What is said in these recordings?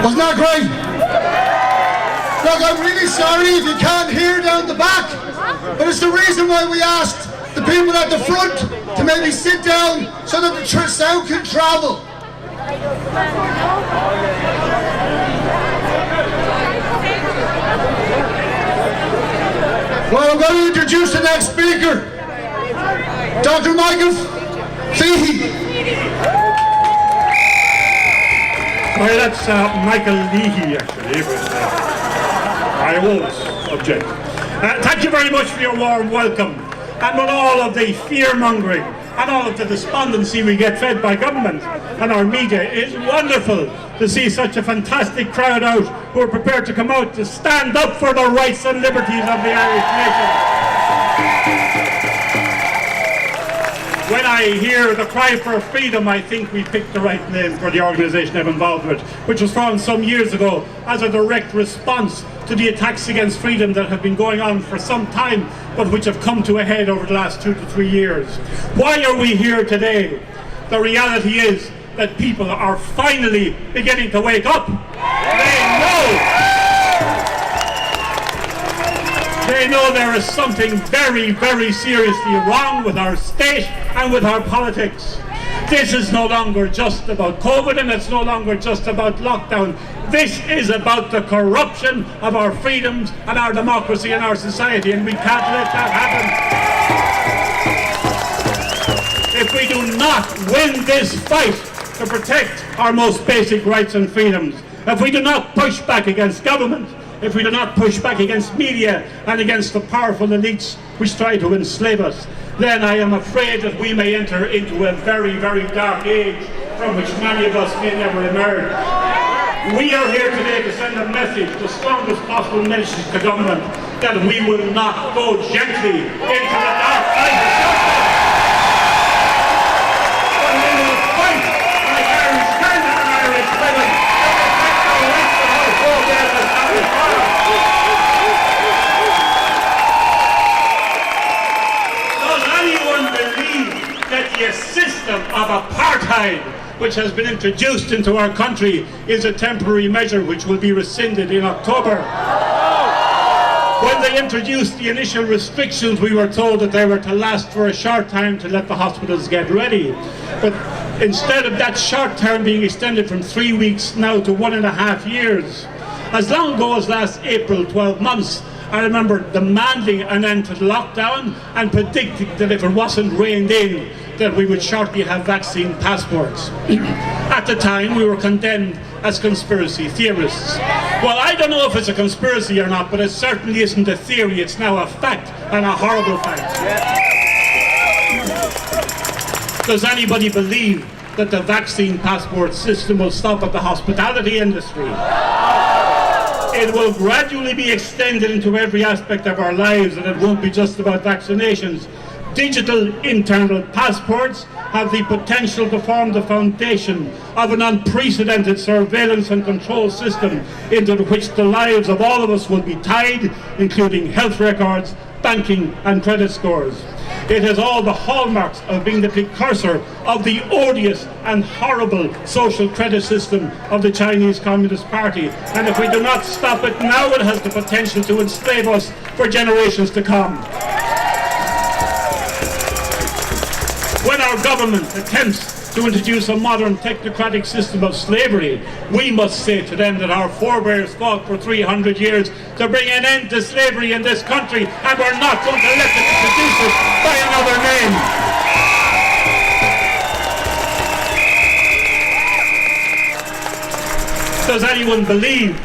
Wasn't that great? Look, I'm really sorry if you can't hear down the back, but it's the reason why we asked the people at the front to maybe sit down so that the sound can travel. Well, I'm going to introduce the next speaker, Dr. Leahy. Well, that's Michael Leahy, actually, but I won't object. Thank you very much for your warm welcome. And with all of the fear-mongering and all of the despondency we get fed by government and our media, it's wonderful to see such a fantastic crowd out who are prepared to come out to stand up for the rights and liberties of the Irish nation. When I hear the cry for freedom, I think we picked the right name for the organisation I'm involved with, which was formed some years ago as a direct response to the attacks against freedom that have been going on for some time, but which have come to a head over the last 2 to 3 years. Why are we here today? The reality is that people are finally beginning to wake up. They know there is something very, very seriously wrong with our state and with our politics. This is no longer just about COVID, and it's no longer just about lockdown. This is about the corruption of our freedoms and our democracy and our society, and we can't let that happen. If we do not win this fight to protect our most basic rights and freedoms, if we do not push back against government, if we do not push back against media and against the powerful elites which try to enslave us, then I am afraid that we may enter into a very, very dark age from which many of us may never emerge. We are here today to send a message, the strongest possible message to government, that we will not go gently into the dark night of justice. But we will fight like Irish men and Irish women to protect the rights of our forebears and our fathers. Does anyone believe that the system of apartheid which has been introduced into our country is a temporary measure which will be rescinded in October? When they introduced the initial restrictions, we were told that they were to last for a short time to let the hospitals get ready. But instead of that short term being extended from 3 weeks now to 1.5 years, as long ago as last April, 12 months, I remember demanding an end to the lockdown and predicting that if it wasn't reined in, that we would shortly have vaccine passports. At the time, we were condemned as conspiracy theorists. Well, I don't know if it's a conspiracy or not, but it certainly isn't a theory. It's now a fact, and a horrible fact. Does anybody believe that the vaccine passport system will stop at the hospitality industry? It will gradually be extended into every aspect of our lives, and it won't be just about vaccinations. Digital internal passports have the potential to form the foundation of an unprecedented surveillance and control system into which the lives of all of us will be tied, including health records, banking and credit scores. It has all the hallmarks of being the precursor of the odious and horrible social credit system of the Chinese Communist Party. And if we do not stop it now, it has the potential to enslave us for generations to come. When our government attempts to introduce a modern technocratic system of slavery, we must say to them that our forebears fought for 300 years to bring an end to slavery in this country, and we're not going to let them introduce it by another name. Does anyone believe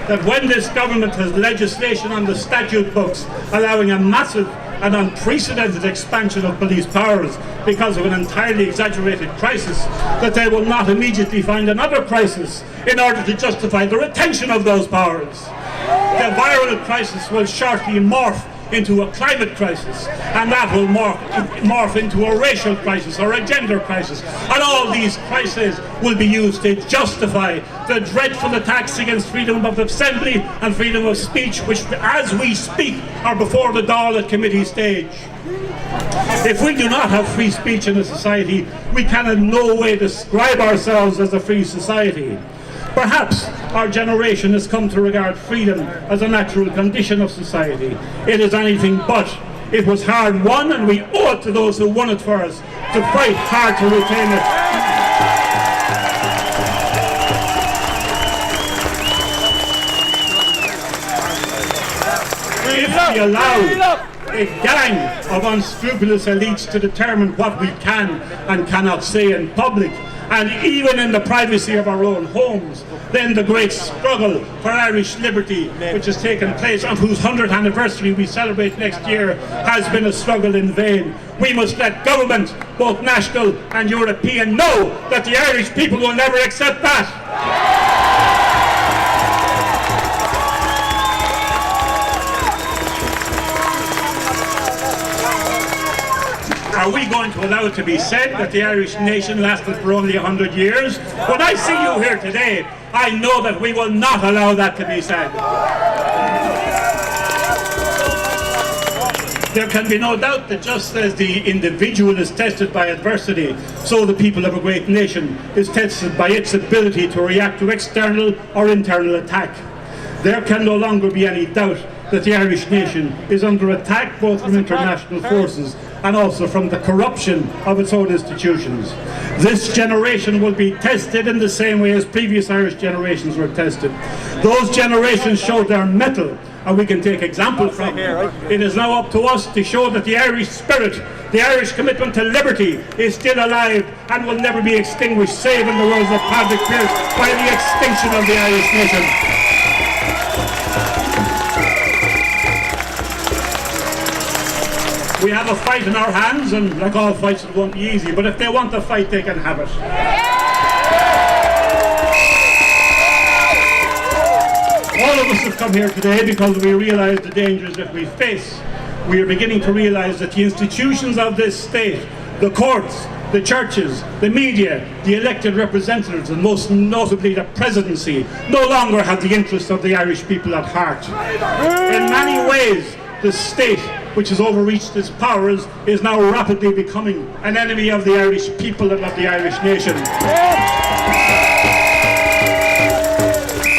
that when this government has legislation on the statute books allowing a massive and unprecedented expansion of police powers because of an entirely exaggerated crisis, that they will not immediately find another crisis in order to justify the retention of those powers? The viral crisis will shortly morph into a climate crisis, and that will morph into a racial crisis or a gender crisis, and all these crises will be used to justify the dreadful attacks against freedom of assembly and freedom of speech, which as we speak are before the Dáil at committee stage. If we do not have free speech in a society, we can in no way describe ourselves as a free society. Perhaps our generation has come to regard freedom as a natural condition of society. It is anything but. It was hard won, and we owe it to those who won it for us to fight hard to retain it. If we allow a gang of unscrupulous elites to determine what we can and cannot say in public, and even in the privacy of our own homes, then the great struggle for Irish liberty, which has taken place and whose 100th anniversary we celebrate next year, has been a struggle in vain. We must let government, both national and European, know that the Irish people will never accept that. Are we going to allow it to be said that the Irish nation lasted for only 100 years? When I see you here today, I know that we will not allow that to be said. There can be no doubt that just as the individual is tested by adversity, so the people of a great nation is tested by its ability to react to external or internal attack. There can no longer be any doubt that the Irish nation is under attack both from international forces and also from the corruption of its own institutions. This generation will be tested in the same way as previous Irish generations were tested. Those generations showed their mettle, and we can take example from them. It is now up to us to show that the Irish spirit, the Irish commitment to liberty is still alive and will never be extinguished, save in the words of Patrick Pearse, by the extinction of the Irish nation. We have a fight in our hands, and like all fights it won't be easy, but if they want the fight they can have it. All of us have come here today because we realise the dangers that we face. We are beginning to realise that the institutions of this state, the courts, the churches, the media, the elected representatives, and most notably the presidency, no longer have the interests of the Irish people at heart. In many ways, the state, which has overreached its powers, is now rapidly becoming an enemy of the Irish people and of the Irish nation.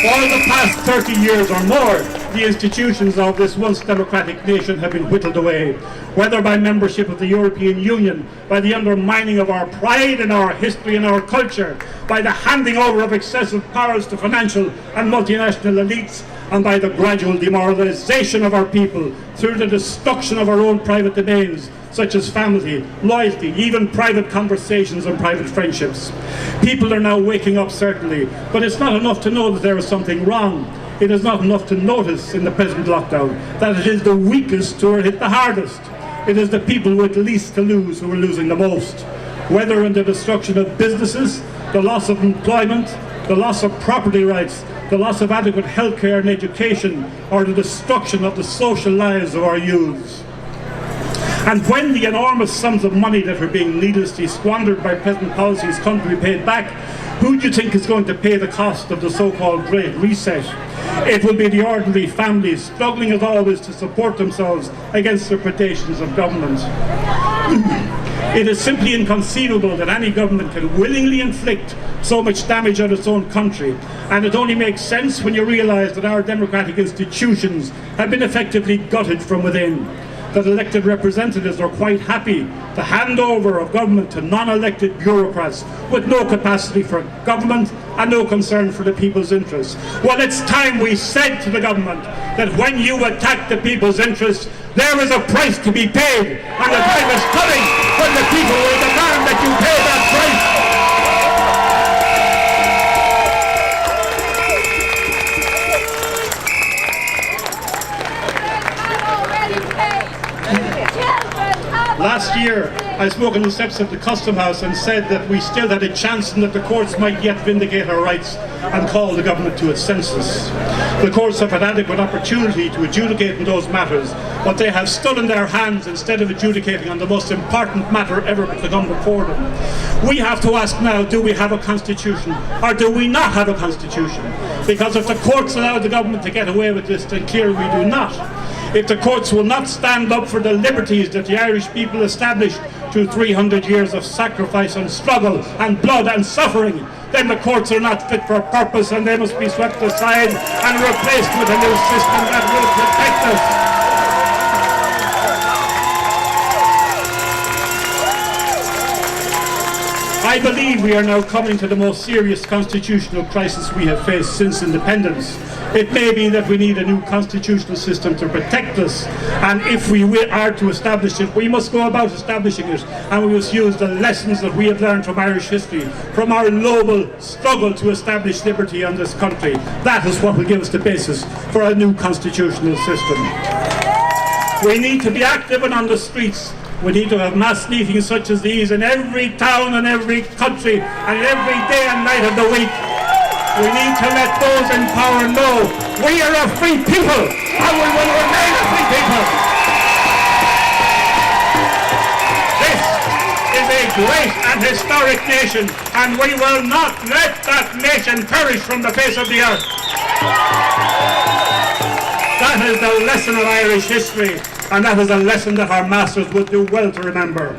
For the past 30 years or more, the institutions of this once democratic nation have been whittled away, whether by membership of the European Union, by the undermining of our pride and our history and our culture, by the handing over of excessive powers to financial and multinational elites, and by the gradual demoralisation of our people through the destruction of our own private domains, such as family, loyalty, even private conversations and private friendships. People are now waking up, certainly, but it's not enough to know that there is something wrong. It is not enough to notice in the present lockdown that it is the weakest who are hit the hardest. It is the people with least to lose who are losing the most. Whether in the destruction of businesses, the loss of employment, the loss of property rights, the loss of adequate healthcare and education, or the destruction of the social lives of our youths. And when the enormous sums of money that are being needlessly squandered by present policies come to be paid back, who do you think is going to pay the cost of the so-called Great Reset? It will be the ordinary families, struggling as always to support themselves against the predations of government. It is simply inconceivable that any government can willingly inflict so much damage on its own country, and it only makes sense when you realise that our democratic institutions have been effectively gutted from within. That elected representatives are quite happy to hand over of government to non-elected bureaucrats with no capacity for government and no concern for the people's interests. Well, it's time we said to the government that when you attack the people's interests, there is a price to be paid, and the time is coming when the people will demand that you pay that price. Last year, I spoke on the steps of the Custom House and said that we still had a chance and that the courts might yet vindicate our rights and call the government to its senses. The courts have had adequate opportunity to adjudicate in those matters, but they have stood in their hands instead of adjudicating on the most important matter ever to come before them. We have to ask now, do we have a constitution or do we not have a constitution? Because if the courts allow the government to get away with this, then clearly we do not. if the courts will not stand up for the liberties that the Irish people established through 300 years of sacrifice and struggle and blood and suffering, then the courts are not fit for purpose and they must be swept aside and replaced with a new system that will protect us. I believe we are now coming to the most serious constitutional crisis we have faced since independence. It may be that we need a new constitutional system to protect us, and if we are to establish it, we must go about establishing it, and we must use the lessons that we have learned from Irish history, from our noble struggle to establish liberty in this country. That is what will give us the basis for a new constitutional system. We need to be active and on the streets. We need to have mass meetings such as these in every town and every country and every day and night of the week. We need to let those in power know we are a free people and we will remain a free people. This is a great and historic nation, and we will not let that nation perish from the face of the earth. That is the lesson of Irish history, and that is a lesson that our masters would do well to remember.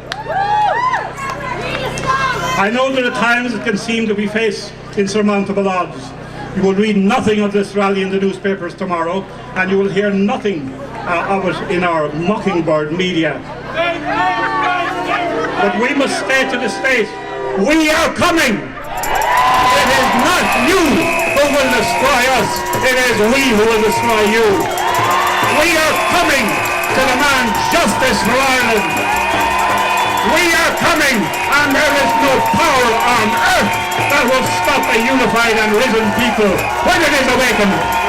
I know that at times it can seem that we face insurmountable odds. You will read nothing of this rally in the newspapers tomorrow, and you will hear nothing of it in our mockingbird media. But we must say to the state, we are coming! It is not you who will destroy us, it is we who will destroy you. We are coming to demand justice for Ireland. We are coming, and there is no power on earth that will stop a unified and risen people when it is awakened.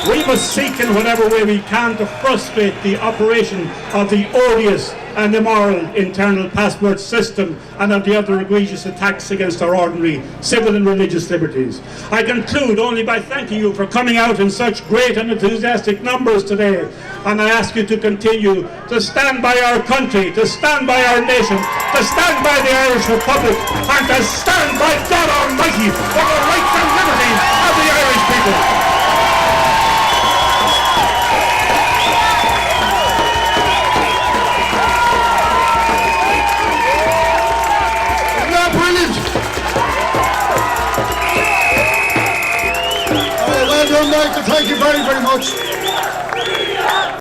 We must seek in whatever way we can to frustrate the operation of the odious and immoral internal passport system and of the other egregious attacks against our ordinary civil and religious liberties. I conclude only by thanking you for coming out in such great and enthusiastic numbers today, and I ask you to continue to stand by our country, to stand by our nation, to stand by the Irish Republic, and to stand by God Almighty for the rights and liberties of the Irish people. Well done, Michael. Thank you very, very much.